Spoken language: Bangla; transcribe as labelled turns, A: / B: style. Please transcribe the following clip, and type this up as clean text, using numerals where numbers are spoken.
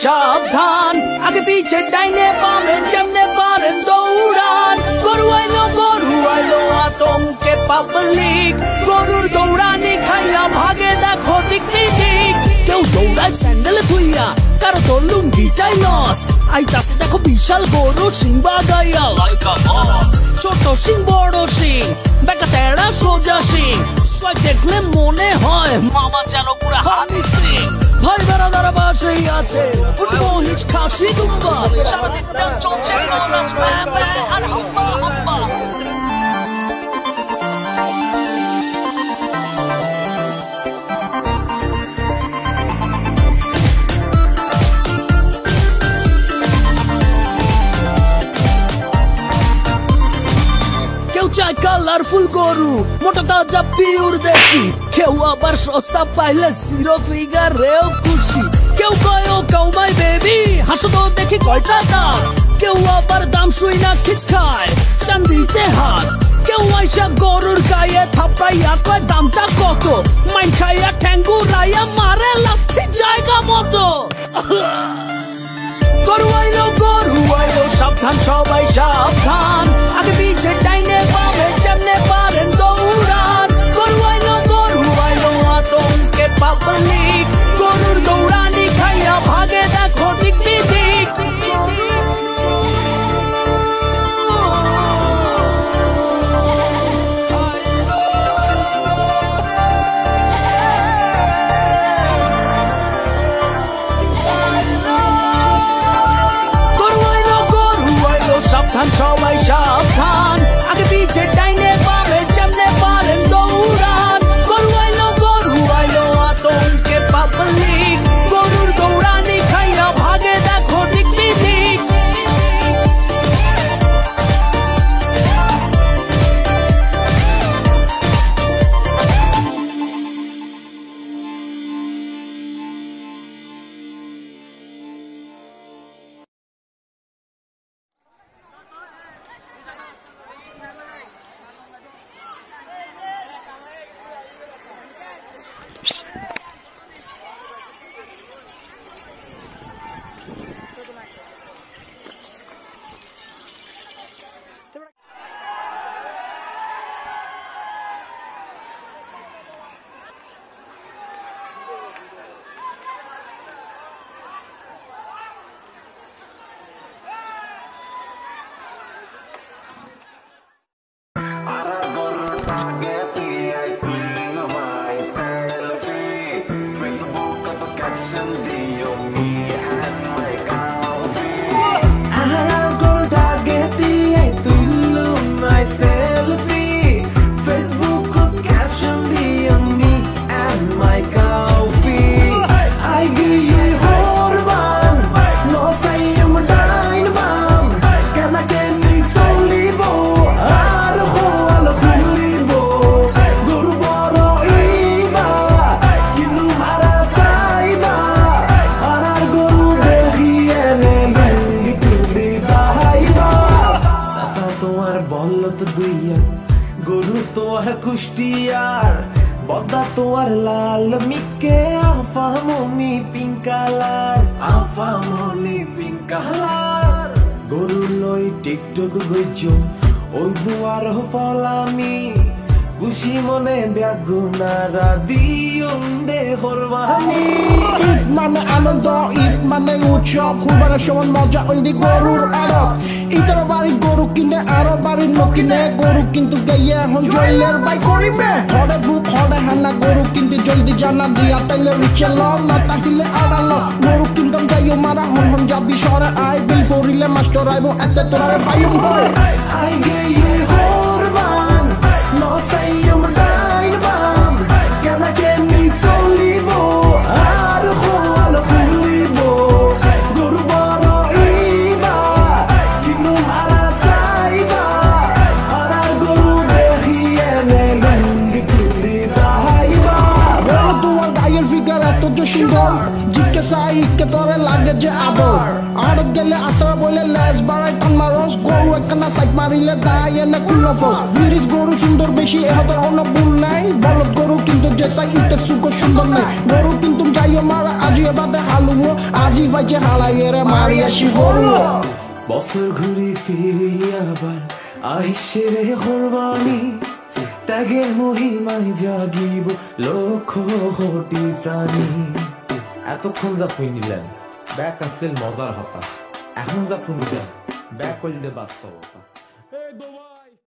A: সাবধান আগে পিছে ডাইনে বামে যেমনে পারেন দৌড়ান গরু আইলো আতঙ্কে পাবলিক গরুর দৌড়ানি খাইয়া ভাগে দেখো দিক বিদিক কেউ দৌড়ায় স্যান্ডেল থুইয়া কারো তো লুঙ্গিটাই লস আইতাছে দেখো বিশাল গরু সিং বাগাইয়া লাইক আ বস ছোট সিং বড় সিং বেকা তেড়া সোজা সিং সোয় দেখলে মনে হয় মামা যেন পুরা হানি সিং ভাই বেড়াদারা বাসেই আছে উঠবো হিচ খাসি দুম্বা সারাদিন চলছে কোরাস ব্যাবে আর হাম্বা হাম্বা চাই কালারফুল গরু মোটা তাজা পিওর দেশি কেউ আবার সস্তা পাইলে জিরো ফিগারেও খুশি কেউ কয় ও কাউমাই বেবি হাসো তো দেখি কয়টা দাম কেউ আবার দাম শুই না খিচ খায় চান্দিতে হাত কেউ আইসা গরুর গায়ে থাপড়াইয়া কয় দামটা কত মাইন খাইয়া ঠ্যাঙ্গু রাইয়া মারে লাথি জায়গা মতো গরু আইলো সাবধান সবাই সাবধান আগে পিছে ডাইনে বামে যেমনে পারেন দৌড়ান গরু আইলো আতঙ্কে পাবলিক গরুর দৌড়ানি খাইয়া ভাগে দেখো দিক বিদিক সাবধান সবাই সাবধান আগে পিছে ডাইনে বামে যেমনে পারেন দৌড়ান গরু আইলো আতঙ্কে পাবলিক গরুর দৌড়ানি খাইয়া ভাগে দেখো দিক বিদিক
B: কুষ্টিয়ার বদা তোয়ার লাল মিকে আফামনি পিঙ্ক কালার গরু লই টিকটক গইছো ওই বুয়ার ফলামি খুশি মনে বেগুনারা দিউন্দে হরবানি
C: ঈদ মানে আনন্দ ঈদ মানে উৎসব কুরবানের সময় মজা ওই গরুর আড়ত ইতার বাড়ি গরু কিনে আরো বাড়ি নকিনে গরু কিন্তু গাইয়ে এখন জয়েলের বাই করিবে হরে বুক হরে হানা গরু কিন্তু জলদি জানা দিয়া তাইলে রিচে ল না তাহিলে আড়াল গরু কিন্তু গাইও মারা হন হন যাবি শহরে আই বিল ফরিলে মাস্টার আইবো এতে তোরারে পাইম বয়
B: আই গেয়ে হরবান নো সাই ইউম ডাইন বাম কেনা কেনি সলিবো আর খোয়াল খুলিবো গরু বড় ইবা কিনু মারা সাইবা আর গরু দেখিয়ে নেগি তুলি দাইবা
C: গরু তোমার গায়ের ফিগার এত যে সুন্দর জিকে সাই কে তোরে লাগে যে আদর আর গেলে আসরা বলে লেস বাড়াই টান মারস গরু একখানা সাইড মারিলে দায় এনে কুলো ফস ফিরিস গরু সুন্দর বেশি এহতার অন্য ভুল নাই বলদ গরু কিন্তু যে সাই ইতে সুখ সুন্দর নাই গরু কিন্তু যাইও মারা আজিয়ে বাদে হালুও আজি ভাইছে হালাইয়ে রে মারি আসি ফরুও
B: বছর ঘুরি ফিরি আবার আইসে রে কোরবানি ত্যাগের মহিমায় জাগিব লক্ষ কোটি প্রাণী এতক্ষণ যা ফুই নিলেন ব্যাক আসছিল মজার হতা এখন যা ফুই নিলেন ব্যাক করলে বাস্তবতা